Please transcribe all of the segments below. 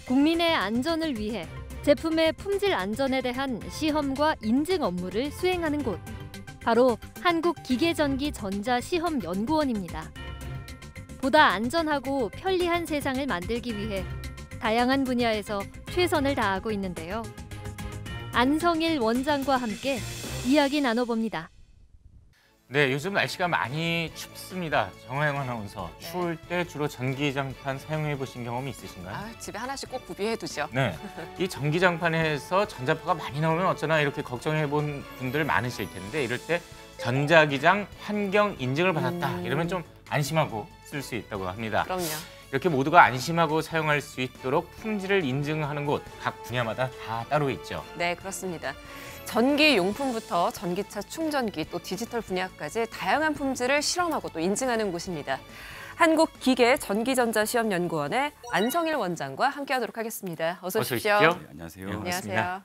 국민의 안전을 위해 제품의 품질 안전에 대한 시험과 인증 업무를 수행하는 곳, 바로 한국기계전기전자시험연구원입니다. 보다 안전하고 편리한 세상을 만들기 위해 다양한 분야에서 최선을 다하고 있는데요. 안성일 원장과 함께 이야기 나눠봅니다. 네, 요즘 날씨가 많이 춥습니다. 정화영 아나운서, 네. 추울 때 주로 전기장판 사용해 보신 경험이 있으신가요? 집에 하나씩 꼭 구비해 두죠. 네, 이 전기장판에서 전자파가 많이 나오면 어쩌나 이렇게 걱정해 본 분들 많으실 텐데, 이럴 때 전자기장 환경 인증을 받았다 이러면 좀 안심하고 쓸 수 있다고 합니다. 그럼요. 이렇게 모두가 안심하고 사용할 수 있도록 품질을 인증하는 곳, 각 분야마다 다 따로 있죠. 네, 그렇습니다. 전기용품부터 전기차 충전기 또 디지털 분야까지 다양한 품질을 실험하고 또 인증하는 곳입니다. 한국기계전기전자시험연구원의 안성일 원장과 함께하도록 하겠습니다. 어서 오십시오. 네, 안녕하세요. 네, 안녕하세요.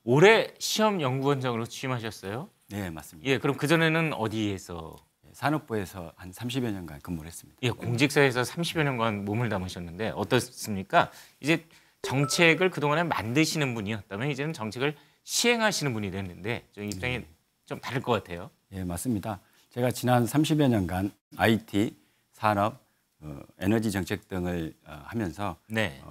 올해 시험연구원장으로 취임하셨어요? 네, 맞습니다. 예, 그럼 그전에는 어디에서? 산업부에서 한 30여 년간 근무를 했습니다. 예, 공직사에서 30여 년간 몸을 담으셨는데 어떻습니까? 이제 정책을 그동안에 만드시는 분이었다면 이제는 정책을 시행하시는 분이 됐는데 좀 입장이 좀 다를 것 같아요. 예, 맞습니다. 제가 지난 30여 년간 IT, 산업, 에너지 정책 등을 하면서 네.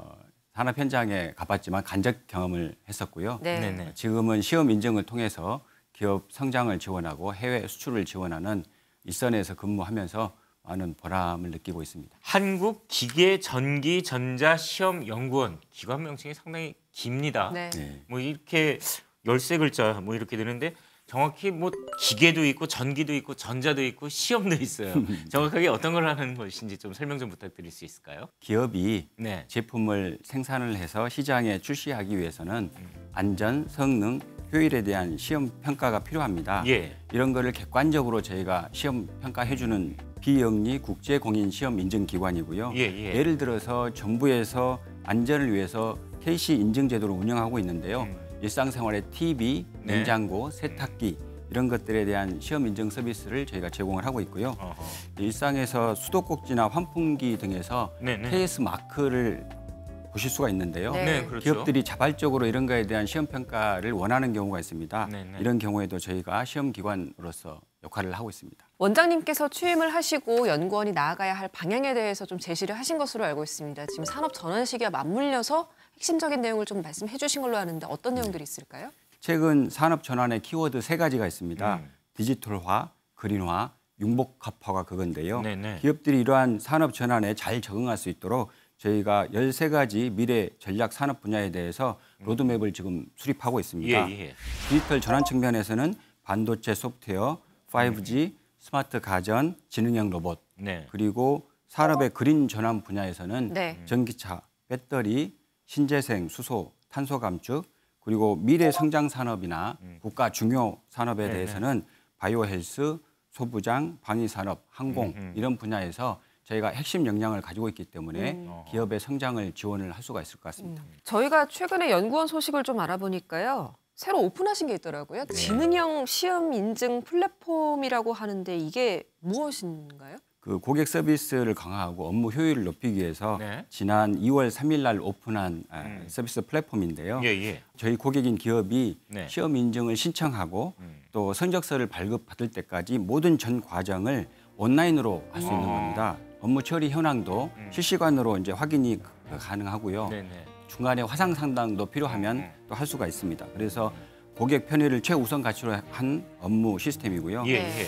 산업 현장에 가봤지만 간접 경험을 했었고요. 네. 네네. 지금은 시험 인증을 통해서 기업 성장을 지원하고 해외 수출을 지원하는 일선에서 근무하면서 많은 보람을 느끼고 있습니다. 한국기계전기전자시험연구원, 기관 명칭이 상당히 깁니다. 네. 네. 뭐 이렇게 13글자 뭐 이렇게 되는데 정확히 뭐 기계도 있고 전기도 있고 전자도 있고 시험도 있어요. 정확하게 어떤 걸 하는 것인지 좀 설명 좀 부탁드릴 수 있을까요? 기업이 네. 제품을 생산을 해서 시장에 출시하기 위해서는 안전, 성능, 효율에 대한 시험 평가가 필요합니다. 예. 이런 거를 객관적으로 저희가 시험 평가해주는 비영리 국제 공인 시험 인증 기관이고요. 예. 예를 들어서 정부에서 안전을 위해서 KC 인증 제도를 운영하고 있는데요. 일상생활의 TV, 네. 냉장고, 세탁기 이런 것들에 대한 시험 인증 서비스를 저희가 제공을 하고 있고요. 어허. 일상에서 수도꼭지나 환풍기 등에서 네네. KS 마크를 보실 수가 있는데요. 네. 네, 그렇죠. 기업들이 자발적으로 이런 거에 대한 시험 평가를 원하는 경우가 있습니다. 네네. 이런 경우에도 저희가 시험 기관으로서 역할을 하고 있습니다. 원장님께서 취임을 하시고 연구원이 나아가야 할 방향에 대해서 좀 제시를 하신 것으로 알고 있습니다. 지금 산업 전환 시기와 맞물려서 핵심적인 내용을 좀 말씀해 주신 걸로 아는데 어떤 내용들이 있을까요? 최근 산업 전환의 키워드 3가지가 있습니다. 음. 디지털화, 그린화, 융복합화가 그건데요. 네네. 기업들이 이러한 산업 전환에 잘 적응할 수 있도록 저희가 13가지 미래 전략 산업 분야에 대해서 로드맵을 지금 수립하고 있습니다. 예. 디지털 전환 측면에서는 반도체 소프트웨어, 5G, 스마트 가전, 지능형 로봇, 네. 그리고 산업의 그린 전환 분야에서는 네. 전기차, 배터리, 신재생, 수소, 탄소 감축, 그리고 미래 성장 산업이나 국가 중요 산업에 네네. 대해서는 바이오 헬스, 소부장, 방위 산업, 항공 이런 분야에서 저희가 핵심 역량을 가지고 있기 때문에 기업의 성장을 지원을 할 수가 있을 것 같습니다. 저희가 최근에 연구원 소식을 좀 알아보니까요. 새로 오픈하신 게 있더라고요. 지능형 시험 인증 플랫폼이라고 하는데 이게 무엇인가요? 그 고객 서비스를 강화하고 업무 효율을 높이기 위해서 네. 지난 2월 3일 날 오픈한 서비스 플랫폼인데요. 예. 저희 고객인 기업이 네. 시험 인증을 신청하고 또 성적서를 발급받을 때까지 모든 전 과정을 온라인으로 할 수 있는 겁니다. 업무 처리 현황도 실시간으로 이제 확인이 가능하고요. 네네. 중간에 화상 상담도 필요하면 또 할 수가 있습니다. 그래서 고객 편의를 최우선 가치로 한 업무 시스템이고요. 예.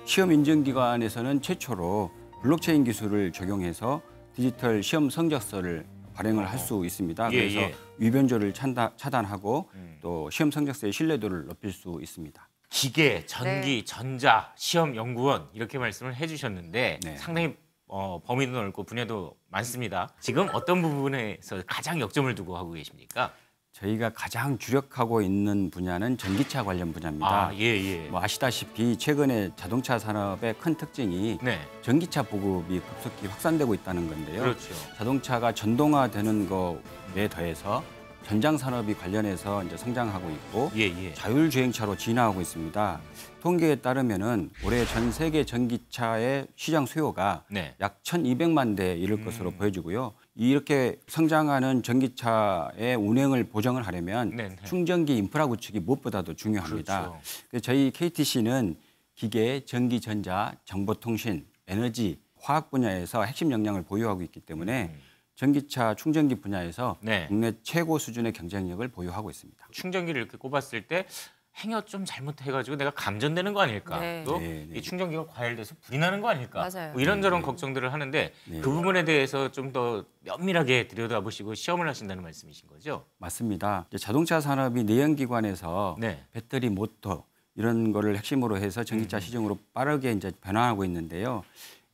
시험 인증 기관에서는 최초로 블록체인 기술을 적용해서 디지털 시험 성적서를 발행을 할 수 있습니다. 그래서 위변조를 차단하고 또 시험 성적서의 신뢰도를 높일 수 있습니다. 기계, 전기, 전자, 시험연구원 이렇게 말씀을 해주셨는데 네. 상당히 범위도 넓고 분야도 많습니다. 지금 어떤 부분에서 가장 역점을 두고 하고 계십니까? 저희가 가장 주력하고 있는 분야는 전기차 관련 분야입니다. 예. 뭐 아시다시피 최근에 자동차 산업의 큰 특징이 네, 전기차 보급이 급속히 확산되고 있다는 건데요. 그렇죠. 자동차가 전동화되는 것에 더해서 전장 산업이 관련해서 이제 성장하고 있고 예. 자율주행차로 진화하고 있습니다. 통계에 따르면은 올해 전 세계 전기차의 시장 수요가 네. 약 1,200만 대에 이를 것으로 보여지고요. 이렇게 성장하는 전기차의 운행을 보장을 하려면 네네. 충전기 인프라 구축이 무엇보다도 중요합니다. 그렇죠. 그래서 저희 KTC는 기계, 전기, 전자, 정보통신, 에너지, 화학 분야에서 핵심 역량을 보유하고 있기 때문에 전기차 충전기 분야에서 네. 국내 최고 수준의 경쟁력을 보유하고 있습니다. 충전기를 이렇게 꼽았을 때 행여 좀 잘못해가지고 내가 감전되는 거 아닐까? 네. 또 네, 네. 이 충전기가 과열돼서 불이 나는 거 아닐까? 맞아요. 뭐 이런저런 걱정들을 하는데 네. 그 부분에 대해서 좀 더 면밀하게 들여다보시고 시험을 하신다는 말씀이신 거죠? 맞습니다. 이제 자동차 산업이 내연기관에서 네. 배터리, 모터 이런 거를 핵심으로 해서 전기차 시중으로 빠르게 이제 변화하고 있는데요.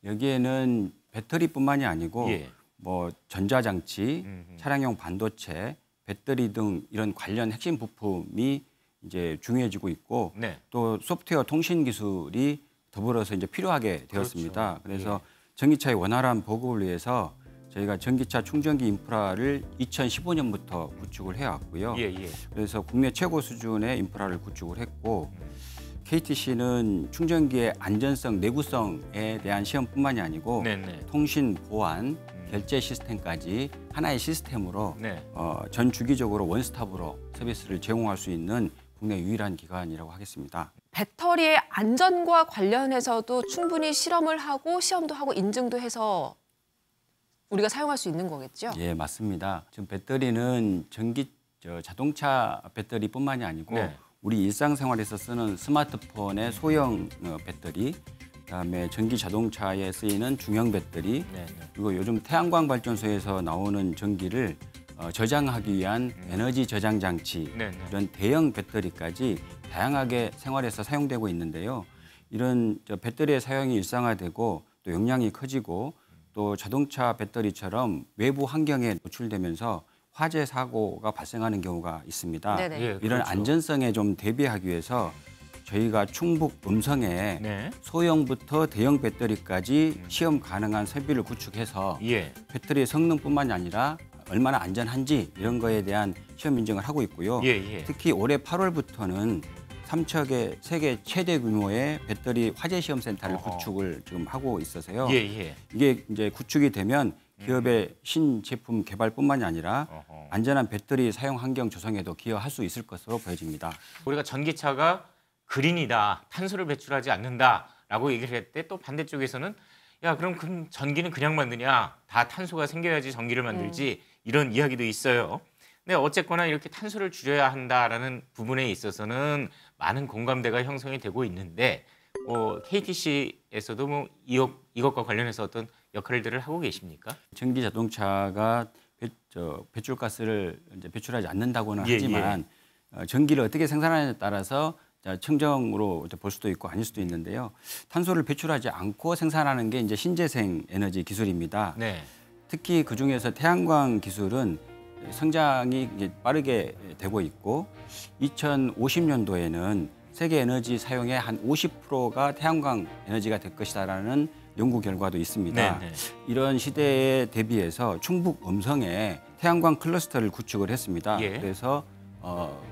여기에는 배터리뿐만이 아니고 예. 뭐 전자장치, 차량용 반도체, 배터리 등 이런 관련 핵심 부품이 이제 중요해지고 있고 네. 또 소프트웨어 통신 기술이 더불어서 이제 필요하게 되었습니다. 그렇죠. 그래서 전기차의 원활한 보급을 위해서 저희가 전기차 충전기 인프라를 2015년부터 구축을 해왔고요. 예, 예. 그래서 국내 최고 수준의 인프라를 구축을 했고 KTC는 충전기의 안전성, 내구성에 대한 시험뿐만이 아니고 네네. 통신, 보안, 결제 시스템까지 하나의 시스템으로 네. 전 주기적으로 원스톱으로 서비스를 제공할 수 있는 국내 유일한 기관이라고 하겠습니다. 배터리의 안전과 관련해서도 충분히 실험을 하고 시험도 하고 인증도 해서 우리가 사용할 수 있는 거겠죠? 예, 맞습니다. 지금 배터리는 자동차 배터리뿐만이 아니고 네. 우리 일상생활에서 쓰는 스마트폰의 소형 배터리, 그다음에 전기 자동차에 쓰이는 중형 배터리, 네, 네. 그리고 요즘 태양광 발전소에서 나오는 전기를 저장하기 위한 에너지 저장 장치, 네, 네. 이런 대형 배터리까지 다양하게 생활에서 사용되고 있는데요. 이런 배터리의 사용이 일상화되고 또 용량이 커지고 또 자동차 배터리처럼 외부 환경에 노출되면서 화재 사고가 발생하는 경우가 있습니다. 네네. 예, 이런 그렇죠. 안전성에 좀 대비하기 위해서 저희가 충북 음성에 네. 소형부터 대형 배터리까지 시험 가능한 설비를 구축해서 예. 배터리의 성능뿐만이 아니라 얼마나 안전한지 이런 거에 대한 시험 인증을 하고 있고요. 예, 예. 특히 올해 8월부터는 삼척의 세계 최대 규모의 배터리 화재 시험 센터를 어허. 구축을 지금 하고 있어서요. 예, 예. 이게 이제 구축이 되면 기업의 신제품 개발뿐만이 아니라 어허. 안전한 배터리 사용 환경 조성에도 기여할 수 있을 것으로 보여집니다. 우리가 전기차가 그린이다, 탄소를 배출하지 않는다라고 얘기를 할 때 또 반대쪽에서는 야 그럼 그 전기는 그냥 만드냐? 다 탄소가 생겨야지 전기를 만들지 이런 이야기도 있어요. 근데 어쨌거나 이렇게 탄소를 줄여야 한다라는 부분에 있어서는 많은 공감대가 형성이 되고 있는데 KTC에서도 뭐 이것과 관련해서 어떤 역할들을 하고 계십니까? 전기 자동차가 배출가스를 이제 배출하지 않는다고는 예, 하지만 전기를 어떻게 생산하느냐에 따라서 청정으로 볼 수도 있고 아닐 수도 있는데요. 탄소를 배출하지 않고 생산하는 게 이제 신재생 에너지 기술입니다. 네. 특히 그 중에서 태양광 기술은 성장이 이제 빠르게 되고 있고 2050년도에는 세계 에너지 사용의 한 50%가 태양광 에너지가 될 것이다라는 연구 결과도 있습니다. 네, 네. 이런 시대에 대비해서 충북 음성에 태양광 클러스터를 구축을 했습니다. 예. 그래서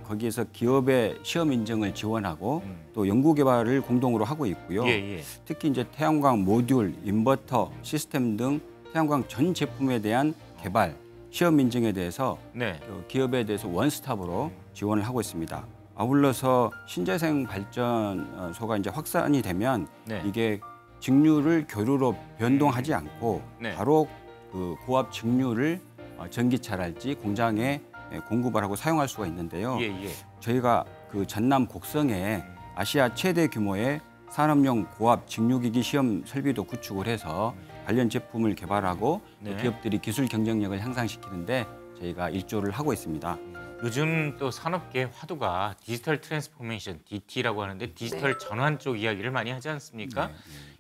거기에서 기업의 시험 인증을 지원하고 또 연구 개발을 공동으로 하고 있고요. 예, 예. 특히 이제 태양광 모듈, 인버터, 시스템 등 태양광 전 제품에 대한 개발, 시험 인증에 대해서 네. 기업에 대해서 원스톱으로 지원을 하고 있습니다. 아울러서 신재생 발전소가 이제 확산이 되면 네. 이게 직류를 교류로 변동하지 않고 네. 바로 그 고압 직류를 전기차랄지 공장에 공급을 하고 사용할 수가 있는데요. 예, 예. 저희가 그 전남 곡성에 아시아 최대 규모의 산업용 고압 직류기기 시험 설비도 구축을 해서 관련 제품을 개발하고 또 네. 기업들이 기술 경쟁력을 향상시키는데 저희가 일조를 하고 있습니다. 요즘 또 산업계 화두가 디지털 트랜스포메이션, DT라고 하는데 디지털 전환 쪽 이야기를 많이 하지 않습니까?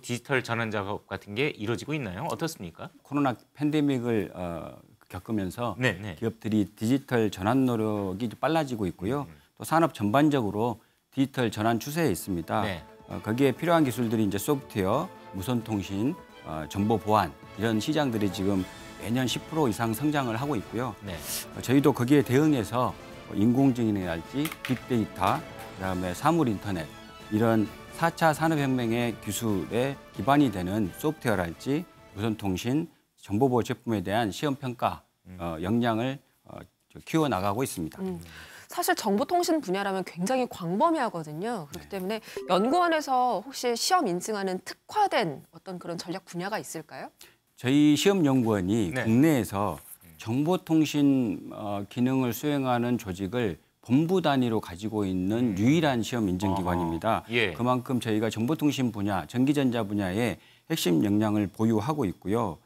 디지털 전환 작업 같은 게 이루어지고 있나요? 어떻습니까? 코로나 팬데믹을 겪으면서 네, 네. 기업들이 디지털 전환 노력이 빨라지고 있고요. 또 산업 전반적으로 디지털 전환 추세에 있습니다. 네. 거기에 필요한 기술들이 이제 소프트웨어, 무선 통신, 정보 보안 이런 시장들이 지금 매년 10% 이상 성장을 하고 있고요. 네. 저희도 거기에 대응해서 인공지능이랄지 빅데이터, 그다음에 사물 인터넷 이런 4차 산업혁명의 기술에 기반이 되는 소프트웨어랄지 무선 통신, 정보보호 제품에 대한 시험 평가 역량을 키워나가고 있습니다. 사실 정보통신 분야라면 굉장히 광범위하거든요. 그렇기 때문에 연구원에서 혹시 시험 인증하는 특화된 어떤 그런 전략 분야가 있을까요? 저희 시험연구원이 네. 국내에서 정보통신 기능을 수행하는 조직을 본부 단위로 가지고 있는 유일한 시험 인증기관입니다. 예. 그만큼 저희가 정보통신 분야, 전기전자 분야에 핵심 역량을 보유하고 있고요.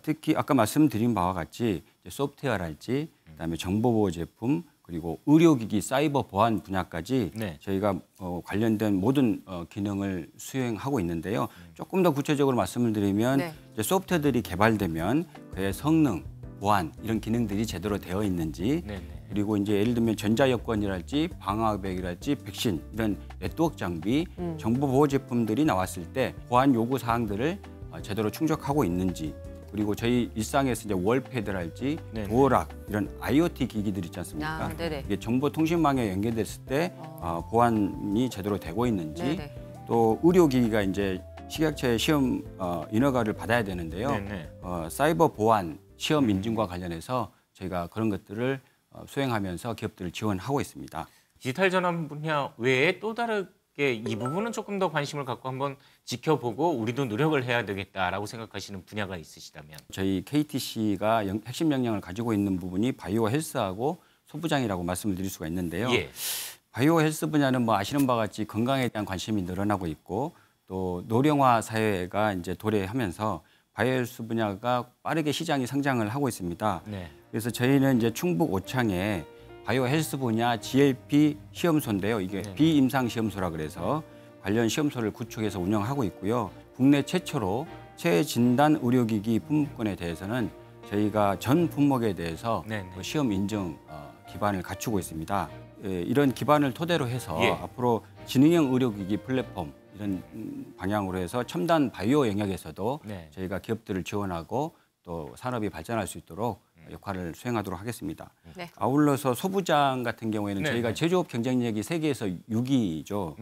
특히 아까 말씀드린 바와 같이 소프트웨어랄지 그다음에 정보보호 제품 그리고 의료기기 사이버 보안 분야까지 네. 저희가 관련된 모든 기능을 수행하고 있는데요. 조금 더 구체적으로 말씀을 드리면 네. 이제 소프트웨어들이 개발되면 그의 성능, 보안 이런 기능들이 제대로 되어 있는지 네네. 그리고 이제 예를 들면 전자여권이랄지 방화백이랄지 백신 이런 네트워크 장비, 정보보호 제품들이 나왔을 때 보안 요구 사항들을 제대로 충족하고 있는지 그리고 저희 일상에서 이제 월패드랄지 네네. 도어락 이런 IoT 기기들 있지 않습니까? 아, 네네. 이게 정보통신망에 연결됐을 때 보안이 제대로 되고 있는지 네네. 또 의료기기가 이제 식약처의 시험 인허가를 받아야 되는데요. 네네. 사이버 보안 시험 인증과 관련해서 저희가 그런 것들을 수행하면서 기업들을 지원하고 있습니다. 디지털 전환 분야 외에 또 다르게 이 부분은 조금 더 관심을 갖고 한번 지켜보고 우리도 노력을 해야 되겠다라고 생각하시는 분야가 있으시다면? 저희 KTC가 핵심 역량을 가지고 있는 부분이 바이오 헬스하고 소부장이라고 말씀을 드릴 수가 있는데요. 예. 바이오 헬스 분야는 뭐 아시는 바와 같이 건강에 대한 관심이 늘어나고 있고 또 노령화 사회가 이제 도래하면서 바이오 헬스 분야가 빠르게 시장이 성장을 하고 있습니다. 네. 그래서 저희는 이제 충북 오창에 바이오 헬스 분야 GLP 시험소인데요. 이게 네. 비임상 시험소라 그래서 관련 시험소를 구축해서 운영하고 있고요. 국내 최초로 최진단 의료기기 품목권에 대해서는 저희가 전 품목에 대해서 네네. 그 시험 인증 기반을 갖추고 있습니다. 이런 기반을 토대로 해서 예. 앞으로 지능형 의료기기 플랫폼 이런 방향으로 해서 첨단 바이오 영역에서도 네. 저희가 기업들을 지원하고 또 산업이 발전할 수 있도록 역할을 수행하도록 하겠습니다. 네. 아울러서 소부장 같은 경우에는 네, 저희가 네. 제조업 경쟁력이 세계에서 6위죠.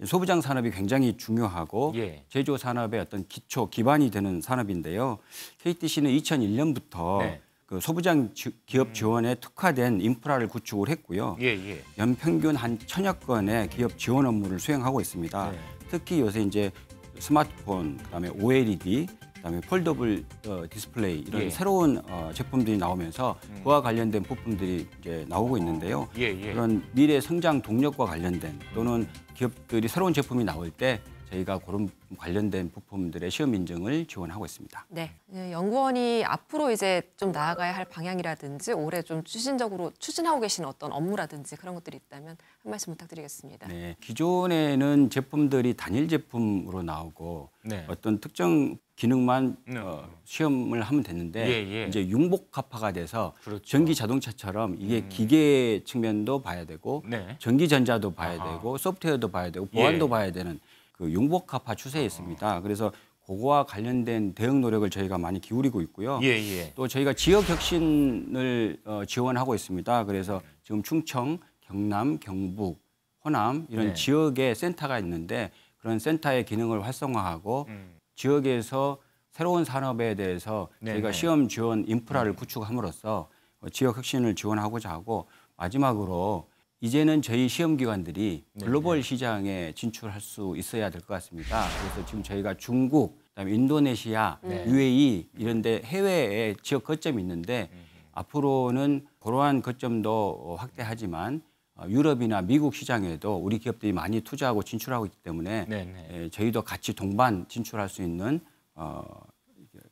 소부장 산업이 굉장히 중요하고 예. 제조 산업의 어떤 기초 기반이 되는 산업인데요. KTC는 2001년부터 네. 그 소부장 기업 지원에 특화된 인프라를 구축을 했고요. 예, 예. 연평균 한 1000여 건의 기업 지원 업무를 수행하고 있습니다. 네. 특히 요새 이제 스마트폰, 그다음에 OLED, 그다음에 폴더블 디스플레이 이런 예. 새로운 제품들이 나오면서 그와 관련된 부품들이 이제 나오고 있는데요. 예, 예. 그런 미래 성장 동력과 관련된 또는 기업들이 새로운 제품이 나올 때 저희가 그런 관련된 부품들의 시험 인증을 지원하고 있습니다. 네. 연구원이 앞으로 이제 좀 나아가야 할 방향이라든지 올해 좀 추진적으로 추진하고 계신 어떤 업무라든지 그런 것들이 있다면 한 말씀 부탁드리겠습니다. 네, 기존에는 제품들이 단일 제품으로 나오고 네. 어떤 특정 기능만 네. 시험을 하면 됐는데 예, 예. 이제 융복합화가 돼서 그렇죠. 전기 자동차처럼 이게 기계 측면도 봐야 되고 네. 전기 전자도 봐야 아하. 되고 소프트웨어도 봐야 되고 보안도 예. 봐야 되는 그 융복합화 추세에 있습니다. 그래서 그거와 관련된 대응 노력을 저희가 많이 기울이고 있고요. 예, 예. 또 저희가 지역 혁신을 지원하고 있습니다. 그래서 지금 충청, 경남, 경북, 호남 이런 네. 지역에 센터가 있는데 그런 센터의 기능을 활성화하고 지역에서 새로운 산업에 대해서 네, 저희가 네. 시험 지원 인프라를 구축함으로써 지역 혁신을 지원하고자 하고 마지막으로 이제는 저희 시험기관들이 네, 글로벌 시장에 진출할 수 있어야 될 것 같습니다. 그래서 지금 저희가 중국, 그다음에 인도네시아, 네. UAE 이런 데 해외에 지역 거점이 있는데 앞으로는 그러한 거점도 확대하지만 유럽이나 미국 시장에도 우리 기업들이 많이 투자하고 진출하고 있기 때문에 네, 네. 저희도 같이 동반 진출할 수 있는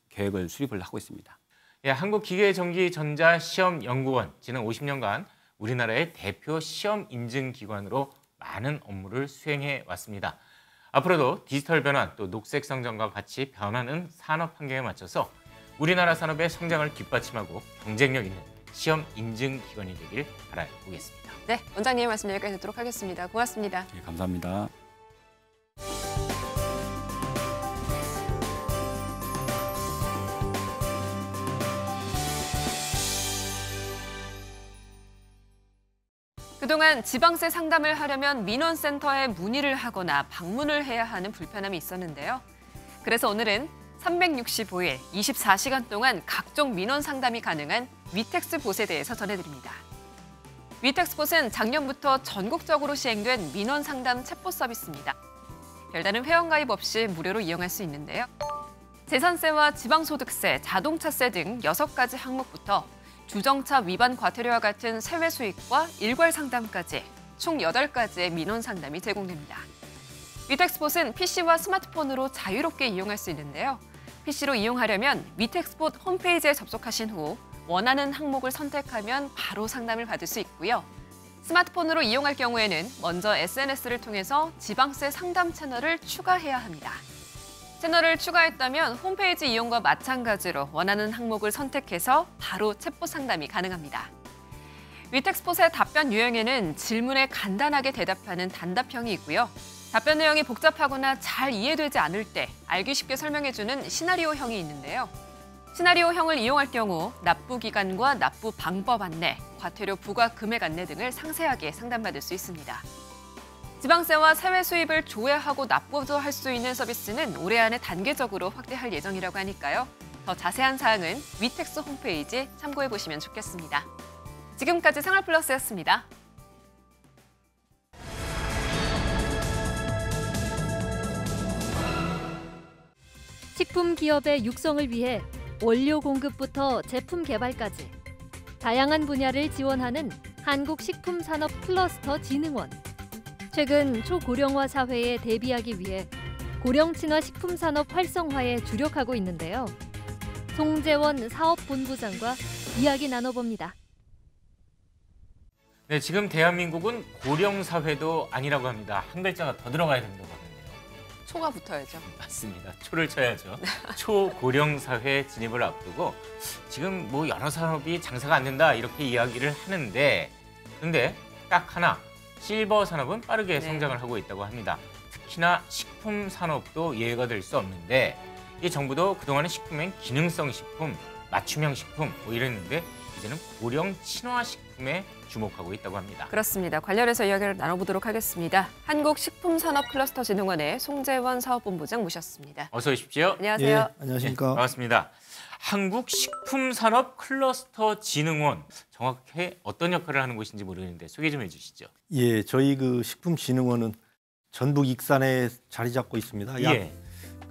계획을 수립을 하고 있습니다. 예, 한국기계전기전자시험연구원 지난 50년간 우리나라의 대표 시험 인증 기관으로 많은 업무를 수행해 왔습니다. 앞으로도 디지털 변환 또 녹색 성장과 같이 변하는 산업 환경에 맞춰서 우리나라 산업의 성장을 뒷받침하고 경쟁력 있는 시험 인증 기관이 되길 바라보겠습니다. 네, 원장님의 말씀 여기까지 듣도록 하겠습니다. 고맙습니다. 네, 감사합니다. 그동안 지방세 상담을 하려면 민원센터에 문의를 하거나 방문을 해야 하는 불편함이 있었는데요. 그래서 오늘은 365일 24시간 동안 각종 민원 상담이 가능한 위텍스봇에 대해서 전해드립니다. 위텍스봇은 작년부터 전국적으로 시행된 민원 상담 챗봇 서비스입니다. 별다른 회원가입 없이 무료로 이용할 수 있는데요. 재산세와 지방소득세, 자동차세 등 6가지 항목부터 주정차 위반 과태료와 같은 세외 수익과 일괄 상담까지 총 8가지의 민원 상담이 제공됩니다. 위텍스봇은 PC와 스마트폰으로 자유롭게 이용할 수 있는데요. PC로 이용하려면 위텍스봇 홈페이지에 접속하신 후 원하는 항목을 선택하면 바로 상담을 받을 수 있고요. 스마트폰으로 이용할 경우에는 먼저 SNS를 통해서 지방세 상담 채널을 추가해야 합니다. 채널을 추가했다면 홈페이지 이용과 마찬가지로 원하는 항목을 선택해서 바로 챗봇 상담이 가능합니다. 위텍스봇의 답변 유형에는 질문에 간단하게 대답하는 단답형이 있고요. 답변 내용이 복잡하거나 잘 이해되지 않을 때 알기 쉽게 설명해주는 시나리오형이 있는데요. 시나리오형을 이용할 경우 납부 기간과 납부 방법 안내, 과태료 부과 금액 안내 등을 상세하게 상담받을 수 있습니다. 지방세와 세외 수입을 조회하고 납부도 할 수 있는 서비스는 올해 안에 단계적으로 확대할 예정이라고 하니까요. 더 자세한 사항은 위텍스 홈페이지 참고해보시면 좋겠습니다. 지금까지 생활플러스였습니다. 식품 기업의 육성을 위해 원료 공급부터 제품 개발까지 다양한 분야를 지원하는 한국식품산업클러스터진흥원. 최근 초고령화 사회에 대비하기 위해 고령 친화 식품 산업 활성화에 주력하고 있는데요. 송재원 사업본부장과 이야기 나눠봅니다. 네, 지금 대한민국은 고령 사회도 아니라고 합니다. 한 글자가 더 들어가야 된다고 하는데요. 초가 붙어야죠. 맞습니다. 초를 쳐야죠. 초고령 사회 진입을 앞두고 지금 뭐 여러 산업이 장사가 안 된다 이렇게 이야기를 하는데, 그런데 딱 하나, 실버 산업은 빠르게 성장을 하고 있다고 합니다. 특히나 식품 산업도 예외가 될 수 없는데, 이 정부도 그동안은 식품엔 기능성 식품, 맞춤형 식품 뭐 이랬는데 이제는 고령 친화 식품에 주목하고 있다고 합니다. 그렇습니다. 관련해서 이야기를 나눠보도록 하겠습니다. 한국식품산업클러스터진흥원의 송재원 사업본부장 모셨습니다. 어서 오십시오. 안녕하세요. 예, 안녕하십니까. 네, 반갑습니다. 한국식품산업클러스터진흥원, 정확히 어떤 역할을 하는 곳인지 모르겠는데 소개 좀 해주시죠. 예, 저희 그 식품진흥원은 전북 익산에 자리 잡고 있습니다. 약 예.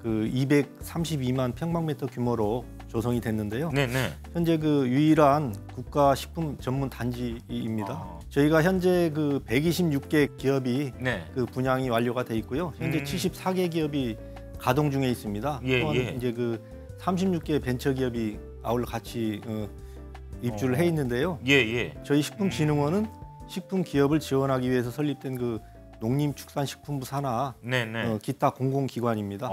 그 232만 평방미터 규모로 조성이 됐는데요. 네네. 현재 그 유일한 국가 식품 전문 단지입니다. 저희가 현재 그 126개 기업이 네. 그 분양이 완료가 돼 있고요. 현재 74개 기업이 가동 중에 있습니다. 예, 또한 예. 이제 그 30개 벤처 기업이 아울러 같이 입주를 해 있는데요. 예. 저희 식품진흥원은 식품 기업을 지원하기 위해서 설립된 그 농림축산식품부 산하 네네. 기타 공공기관입니다.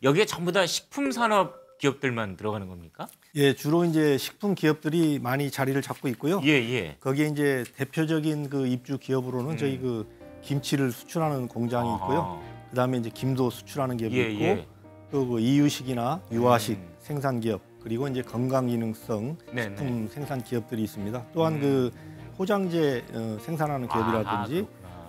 여기에 전부 다 식품산업 기업들만 들어가는 겁니까? 예, 주로 이제 식품 기업들이 많이 자리를 잡고 있고요. 예. 거기에 이제 대표적인 그 입주 기업으로는 저희 그 김치를 수출하는 공장이 있고요. 그다음에 이제 김도 수출하는 기업이 있고 또 그 이유식이나 유아식 생산 기업, 그리고 이제 건강기능성 식품 생산 기업들이 있습니다. 또한 그 포장재 생산하는 기업이라든지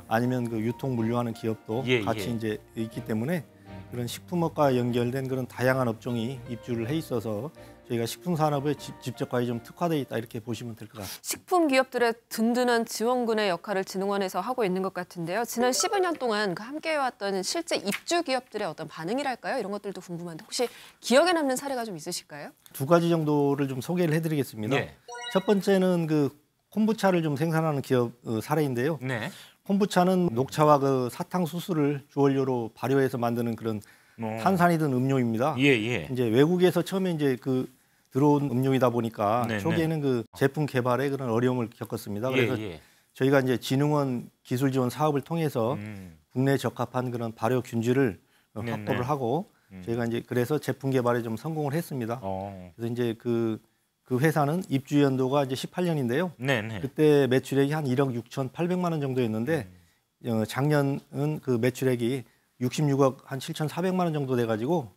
아니면 그 유통 물류하는 기업도 같이 이제 있기 때문에 그런 식품업과 연결된 그런 다양한 업종이 입주를 해 있어서 저희가 식품 산업에 직접까지 좀 특화되어 있다 이렇게 보시면 될 것 같습니다. 식품 기업들의 든든한 지원군의 역할을 진흥원에서 하고 있는 것 같은데요. 지난 15년 동안 그 함께해왔던 실제 입주 기업들의 어떤 반응이랄까요? 이런 것들도 궁금한데 혹시 기억에 남는 사례가 좀 있으실까요? 두 가지 정도를 좀 소개를 해드리겠습니다. 첫 번째는 그 콤부차를 좀 생산하는 기업 사례인데요. 콤부차는 녹차와 그 사탕수수를 주원료로 발효해서 만드는 그런 탄산이 든 음료입니다. 이제 외국에서 처음에 이제 그 들어온 음료이다 보니까 초기에는 그 제품 개발에 그런 어려움을 겪었습니다. 그래서 저희가 이제 진흥원 기술 지원 사업을 통해서 국내 적합한 그런 발효 균질을 확보를 하고 저희가 이제 그래서 제품 개발에 좀 성공을 했습니다. 그래서 이제 그 회사는 입주 연도가 이제 18년인데요. 그때 매출액이 한 1억 6,800만 원 정도였는데 작년은 그 매출액이 66억 한 7,400만 원 정도 돼가지고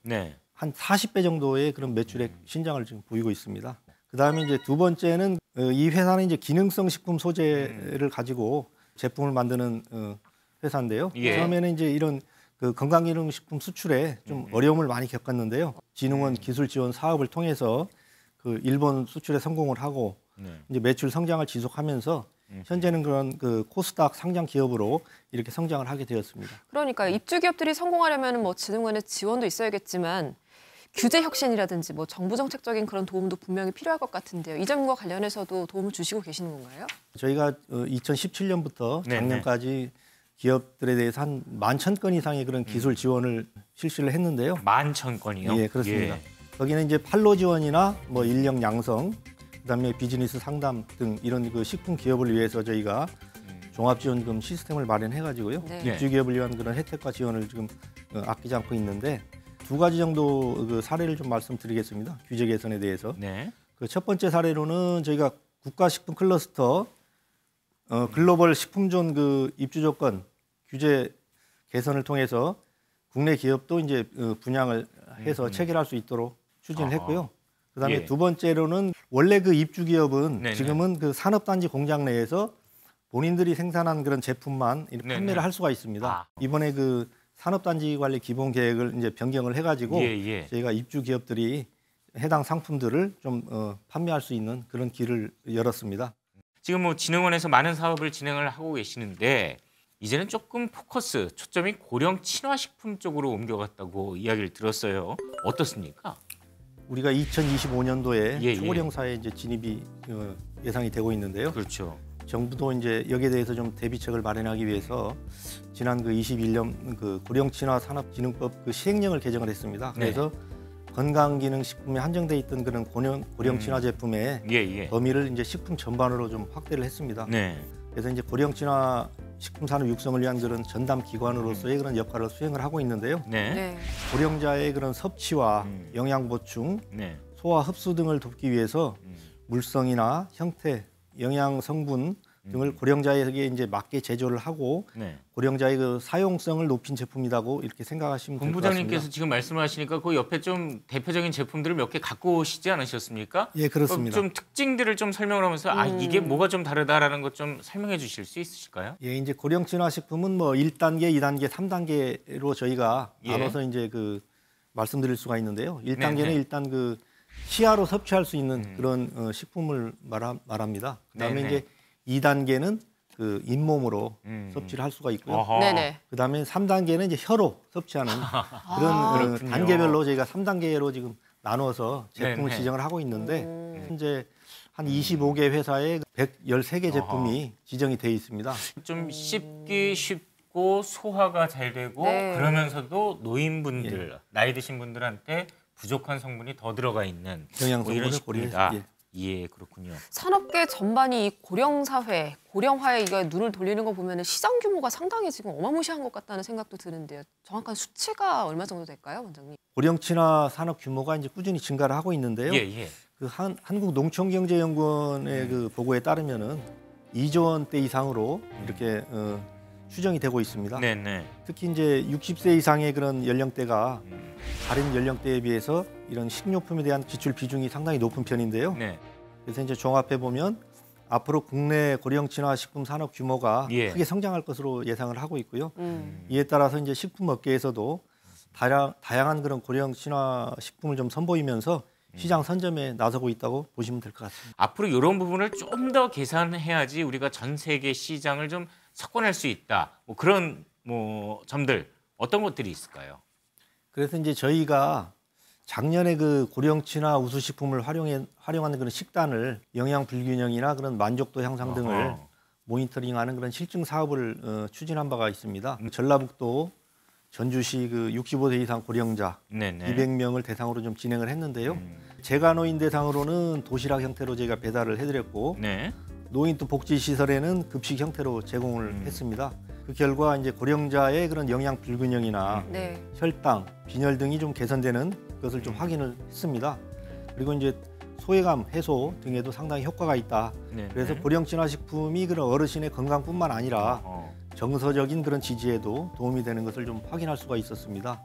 한 40배 정도의 그런 매출액 신장을 지금 보이고 있습니다. 그다음에 이제 두 번째는 이 회사는 이제 기능성 식품 소재를 가지고 제품을 만드는 회사인데요. 처음에는 이제 이런 그 건강기능식품 수출에 좀 어려움을 많이 겪었는데요. 진흥원 기술 지원 사업을 통해서 그 일본 수출에 성공을 하고 이제 매출 성장을 지속하면서 현재는 그런 그 코스닥 상장 기업으로 이렇게 성장을 하게 되었습니다. 그러니까 입주 기업들이 성공하려면 뭐 진흥원의 지원도 있어야겠지만 규제 혁신이라든지 뭐 정부 정책적인 그런 도움도 분명히 필요할 것 같은데요. 이 점과 관련해서도 도움을 주시고 계시는 건가요? 저희가 2017년부터 작년까지 기업들에 대해서 한 11,000건 이상의 그런 기술 지원을 실시를 했는데요. 11,000건이요? 예, 그렇습니다. 예. 거기는 이제 판로 지원이나 뭐 인력 양성, 그다음에 비즈니스 상담 등 이런 그 식품 기업을 위해서 저희가 종합지원금 시스템을 마련해가지고요. 입주 기업을 위한 그런 혜택과 지원을 지금 아끼지 않고 있는데 두 가지 정도 그 사례를 좀 말씀드리겠습니다. 규제 개선에 대해서. 그 첫 번째 사례로는 저희가 국가식품 클러스터 글로벌 식품존 그 입주 조건 규제 개선을 통해서 국내 기업도 이제 분양을 해서 체결할 수 있도록 추진을 했고요. 그다음에 두 번째로는 원래 그 입주 기업은 지금은 그 산업단지 공장 내에서 본인들이 생산한 그런 제품만 이렇게 판매를 할 수가 있습니다. 이번에 그 산업단지 관리 기본 계획을 이제 변경을 해가지고 저희가 입주 기업들이 해당 상품들을 좀 판매할 수 있는 그런 길을 열었습니다. 지금 뭐 진흥원에서 많은 사업을 진행을 하고 계시는데 이제는 조금 초점이 고령 친화식품 쪽으로 옮겨갔다고 이야기를 들었어요. 어떻습니까? 우리가 2025년도에 초고령 사회에 이제 진입이 예상이 되고 있는데요. 그렇죠. 정부도 이제 여기에 대해서 좀 대비책을 마련하기 위해서 지난 그 21년 그 고령 친화 산업진흥법 그 시행령을 개정을 했습니다. 그래서 건강기능식품에 한정돼 있던 그런 고령 친화 제품의 범위를 이제 식품 전반으로 좀 확대를 했습니다. 그래서 이제 고령 친화 식품 산업 육성을 위한 그런 전담 기관으로서의 그런 역할을 수행을 하고 있는데요. 고령자의 그런 섭취와 영양 보충, 소화 흡수 등을 돕기 위해서 물성이나 형태, 영양 성분 등을 고령자에게 이제 맞게 제조를 하고 고령자의 그 사용성을 높인 제품이라고 이렇게 생각하시면 될 것 같습니다. 본부장님께서 지금 말씀하시니까 그 옆에 좀 대표적인 제품들을 몇 개 갖고 오시지 않으셨습니까? 예, 그렇습니다. 좀 특징들을 좀 설명을 하면서 이게 뭐가 좀 다르다라는 것 좀 설명해 주실 수 있으실까요? 예, 이제 고령 친화 식품은 뭐 1단계, 2단계, 3단계로 저희가 나눠서 이제 그 말씀드릴 수가 있는데요. 1단계는 일단 그 시야로 섭취할 수 있는 그런 식품을 말합니다. 그다음에 이제 2단계는 그 잇몸으로 섭취를 할 수가 있고요. 그다음에 3단계는 이제 혀로 섭취하는 그런 단계별로 저희가 3단계로 지금 나눠서 제품을 지정을 하고 있는데 현재 한 25개 회사에 113개 제품이 지정이 돼 있습니다. 좀 씹기 쉽고 소화가 잘 되고 그러면서도 노인분들, 나이 드신 분들한테 부족한 성분이 더 들어가 있는 영양 뭐 이런 성분을 식품이다. 예, 그렇군요. 산업계 전반이 이 고령 사회, 고령화에 이거 눈을 돌리는 거 보면 시장 규모가 상당히 지금 어마무시한 것 같다는 생각도 드는데요. 정확한 수치가 얼마 정도 될까요, 원장님? 고령 친화 산업 규모가 이제 꾸준히 증가를 하고 있는데요. 그 한국농촌경제연구원의 그 보고에 따르면은 2조 원대 이상으로 이렇게 추정이 되고 있습니다. 특히 이제 60세 이상의 그런 연령대가 다른 연령대에 비해서 이런 식료품에 대한 지출 비중이 상당히 높은 편인데요. 그래서 이제 종합해 보면 앞으로 국내 고령 친화 식품 산업 규모가 크게 성장할 것으로 예상을 하고 있고요. 이에 따라서 이제 식품 업계에서도 다양한 그런 고령 친화 식품을 좀 선보이면서 시장 선점에 나서고 있다고 보시면 될 것 같습니다. 앞으로 이런 부분을 좀 더 개선해야지 우리가 전 세계 시장을 좀 석권할 수 있다. 뭐 그런 점들 어떤 것들이 있을까요? 그래서 이제 저희가 작년에 그 고령 친화 우수 식품을 활용하는 그런 식단을 영양 불균형이나 그런 만족도 향상 등을 모니터링하는 그런 실증 사업을 추진한 바가 있습니다. 전라북도 전주시 그 65세 이상 고령자 200명을 대상으로 좀 진행을 했는데요. 재가노인 대상으로는 도시락 형태로 저희가 배달을 해드렸고 노인도 복지시설에는 급식 형태로 제공을 했습니다. 그 결과 이제 고령자의 그런 영양 불균형이나 혈당, 빈혈 등이 좀 개선되는 것을 좀 확인을 했습니다. 그리고 이제 소외감 해소 등에도 상당히 효과가 있다. 그래서 고령 친화 식품이 그런 어르신의 건강뿐만 아니라 정서적인 그런 지지에도 도움이 되는 것을 좀 확인할 수가 있었습니다.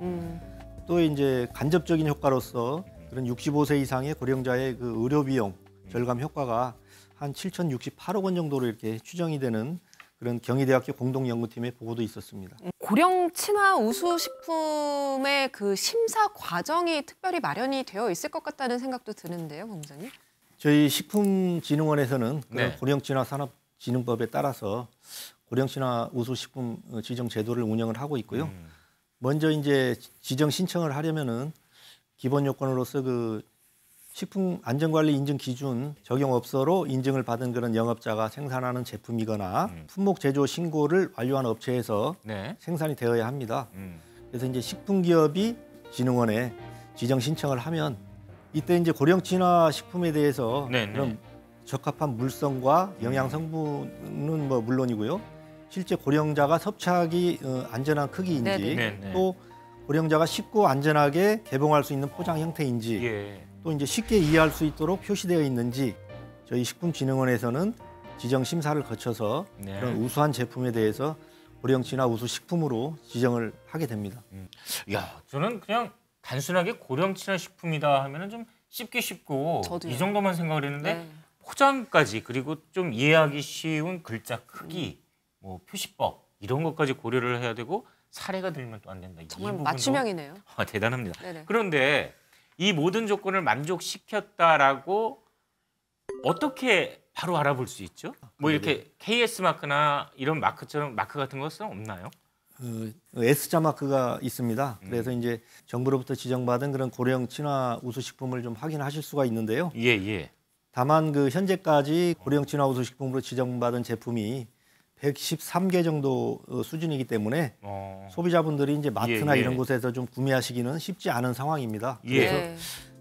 또 이제 간접적인 효과로서 그런 65세 이상의 고령자의 그 의료 비용 절감 효과가 한 7,068억 원 정도로 이렇게 추정이 되는 그런 경희대학교 공동연구팀의 보고도 있었습니다. 고령 친화 우수 식품의 그 심사 과정이 특별히 마련이 되어 있을 것 같다는 생각도 드는데요, 본부장님. 저희 식품진흥원에서는 네. 고령 친화 산업진흥법에 따라서 고령 친화 우수 식품 지정 제도를 운영을 하고 있고요. 먼저 이제 지정 신청을 하려면은 기본 요건으로서 그 식품 안전관리 인증 기준 적용업소로 인증을 받은 그런 영업자가 생산하는 제품이거나 품목 제조 신고를 완료한 업체에서 네. 생산이 되어야 합니다. 그래서 이제 식품기업이 진흥원에 지정 신청을 하면 이때 이제 고령 친화 식품에 대해서 네, 네. 그런 적합한 물성과 영양 성분은 뭐 물론이고요. 실제 고령자가 섭취하기 안전한 크기인지 네, 네. 또 고령자가 쉽고 안전하게 개봉할 수 있는 포장 형태인지 예. 또 이제 쉽게 이해할 수 있도록 표시되어 있는지 저희 식품진흥원에서는 지정 심사를 거쳐서 네. 그런 우수한 제품에 대해서 고령 친화 우수 식품으로 지정을 하게 됩니다. 야, 저는 그냥 단순하게 고령 친화 식품이다 하면은 좀 쉽고 저도요. 이 정도만 생각을 했는데 네. 포장까지 그리고 좀 이해하기 쉬운 글자 크기, 뭐 표시법 이런 것까지 고려를 해야 되고 사례가 들면 또 안 된다. 이 정말 부분도 맞춤형이네요. 대단합니다. 네네. 그런데 이 모든 조건을 만족시켰다라고 어떻게 바로 알아볼 수 있죠? 뭐 이렇게 KS 마크나 이런 마크처럼 마크 같은 것은 없나요? S자 마크가 있습니다. 그래서 이제 정부로부터 지정받은 그런 고령 친화 우수 식품을 좀 확인하실 수가 있는데요. 예. 다만 그 현재까지 고령 친화 우수 식품으로 지정받은 제품이 113개 정도 수준이기 때문에 소비자분들이 이제 마트나 예. 이런 곳에서 좀 구매하시기는 쉽지 않은 상황입니다. 예. 네.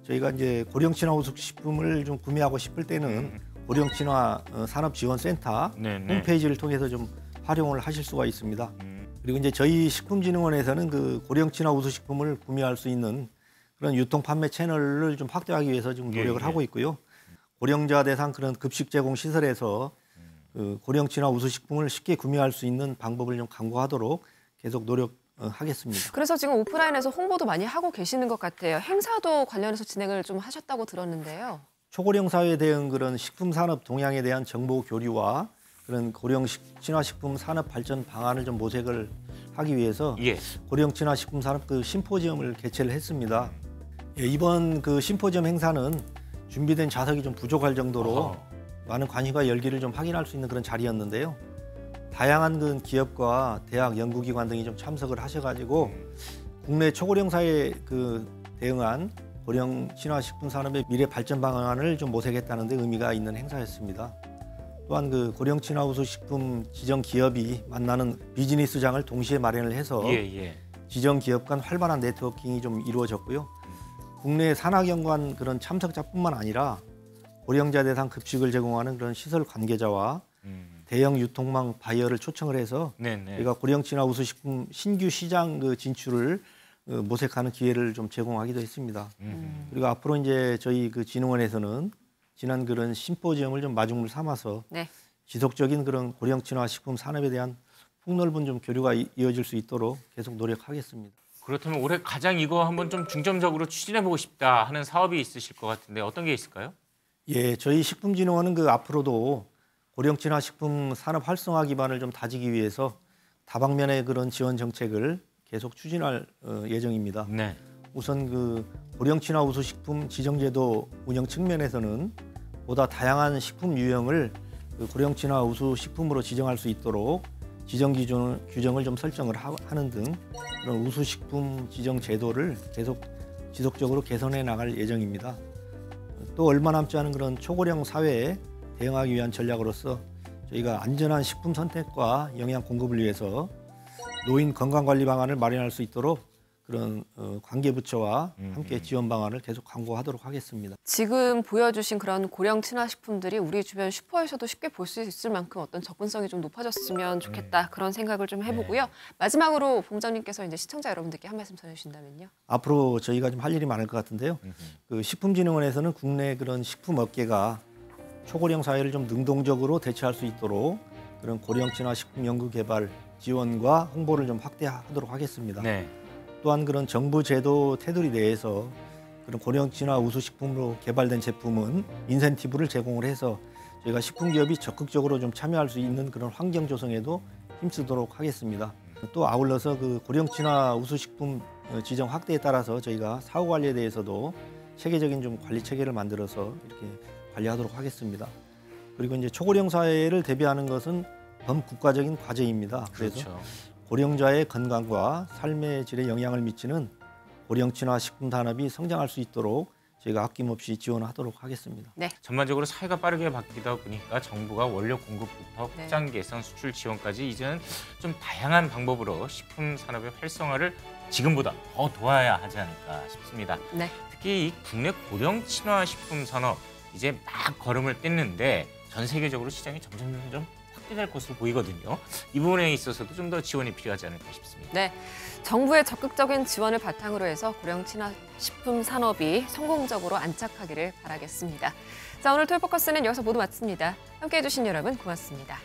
저희가 이제 고령 친화 우수 식품을 좀 구매하고 싶을 때는 고령 친화 산업지원센터 네. 홈페이지를 통해서 좀 활용을 하실 수가 있습니다. 그리고 이제 저희 식품진흥원에서는 그 고령 친화 우수 식품을 구매할 수 있는 그런 유통 판매 채널을 좀 확대하기 위해서 좀 노력을 하고 있고요. 고령자 대상 그런 급식 제공 시설에서 그 고령 친화 우수 식품을 쉽게 구매할 수 있는 방법을 좀 강구하도록 계속 노력하겠습니다. 그래서 지금 오프라인에서 홍보도 많이 하고 계시는 것 같아요. 행사도 관련해서 진행을 좀 하셨다고 들었는데요. 초고령 사회 대응 그런 식품 산업 동향에 대한 정보 교류와 그런 고령 친화 식품 산업 발전 방안을 좀 모색을 하기 위해서 고령 친화 식품 산업 그 심포지엄을 개최를 했습니다. 이번 그 심포지엄 행사는 준비된 좌석이 좀 부족할 정도로 많은 관심과 열기를 좀 확인할 수 있는 그런 자리였는데요. 다양한 그 기업과 대학, 연구기관 등이 좀 참석을 하셔가지고 국내 초고령 사회에 그 대응한 고령 친화 식품 산업의 미래 발전 방안을 좀 모색했다는 데 의미가 있는 행사였습니다. 또한 그 고령 친화 우수 식품 지정 기업이 만나는 비즈니스장을 동시에 마련을 해서 지정 기업 간 활발한 네트워킹이 좀 이루어졌고요. 국내 산학연구원 그런 참석자뿐만 아니라 고령자 대상 급식을 제공하는 그런 시설 관계자와 대형 유통망 바이어를 초청을 해서 저희가 고령 친화 우수 식품 신규 시장 그 진출을 모색하는 기회를 좀 제공하기도 했습니다. 그리고 앞으로 이제 저희 그 진흥원에서는 지난 그런 심포지엄을 좀 마중물 삼아서 지속적인 그런 고령 친화 식품 산업에 대한 폭넓은 좀 교류가 이어질 수 있도록 계속 노력하겠습니다. 그렇다면 올해 가장 이거 한번 좀 중점적으로 추진해보고 싶다 하는 사업이 있으실 것 같은데 어떤 게 있을까요? 예, 저희 식품진흥원은 그 앞으로도 고령 친화 식품 산업 활성화 기반을 좀 다지기 위해서 다방면의 그런 지원 정책을 계속 추진할 예정입니다. 우선 그 고령 친화 우수 식품 지정제도 운영 측면에서는 보다 다양한 식품 유형을 그 고령 친화 우수 식품으로 지정할 수 있도록 지정 규정을 좀 설정을 하는 등 그런 우수 식품 지정 제도를 계속 지속적으로 개선해 나갈 예정입니다. 또 얼마 남지 않은 그런 초고령 사회에 대응하기 위한 전략으로서 저희가 안전한 식품 선택과 영양 공급을 위해서 노인 건강관리 방안을 마련할 수 있도록 그런 관계부처와 함께 지원 방안을 계속 강구하도록 하겠습니다. 지금 보여주신 그런 고령 친화 식품들이 우리 주변 슈퍼에서도 쉽게 볼 수 있을 만큼 어떤 접근성이 좀 높아졌으면 좋겠다 그런 생각을 좀 해보고요. 마지막으로 본부장님께서 이제 시청자 여러분들께 한 말씀 전해주신다면요. 앞으로 저희가 좀 할 일이 많을 것 같은데요. 그 식품진흥원에서는 국내 그런 식품업계가 초고령 사회를 좀 능동적으로 대처할 수 있도록 그런 고령 친화 식품 연구 개발 지원과 홍보를 좀 확대하도록 하겠습니다. 또한 그런 정부 제도 테두리 내에서 그런 고령 친화 우수 식품으로 개발된 제품은 인센티브를 제공을 해서 저희가 식품 기업이 적극적으로 좀 참여할 수 있는 그런 환경 조성에도 힘쓰도록 하겠습니다. 또 아울러서 그 고령 친화 우수식품 지정 확대에 따라서 저희가 사후 관리에 대해서도 체계적인 좀 관리 체계를 만들어서 이렇게 관리하도록 하겠습니다. 그리고 이제 초고령 사회를 대비하는 것은 범국가적인 과제입니다. 그래서 그렇죠. 고령자의 건강과 삶의 질에 영향을 미치는 고령 친화 식품 산업이 성장할 수 있도록 저희가 아낌없이 지원하도록 하겠습니다. 네. 전반적으로 사회가 빠르게 바뀌다 보니까 정부가 원료 공급부터 네. 확장 개선, 수출 지원까지 이제는 좀 다양한 방법으로 식품 산업의 활성화를 지금보다 더 도와야 하지 않을까 싶습니다. 네. 특히 이 국내 고령 친화 식품 산업 이제 막 걸음을 뗐는데 전 세계적으로 시장이 점점 확대될 것으로 보이거든요. 이 부분에 있어서도 좀 더 지원이 필요하지 않을까 싶습니다. 네. 정부의 적극적인 지원을 바탕으로 해서 고령 친화 식품 산업이 성공적으로 안착하기를 바라겠습니다. 자, 오늘 톨포커스는 여기서 모두 마칩니다. 함께해 주신 여러분 고맙습니다.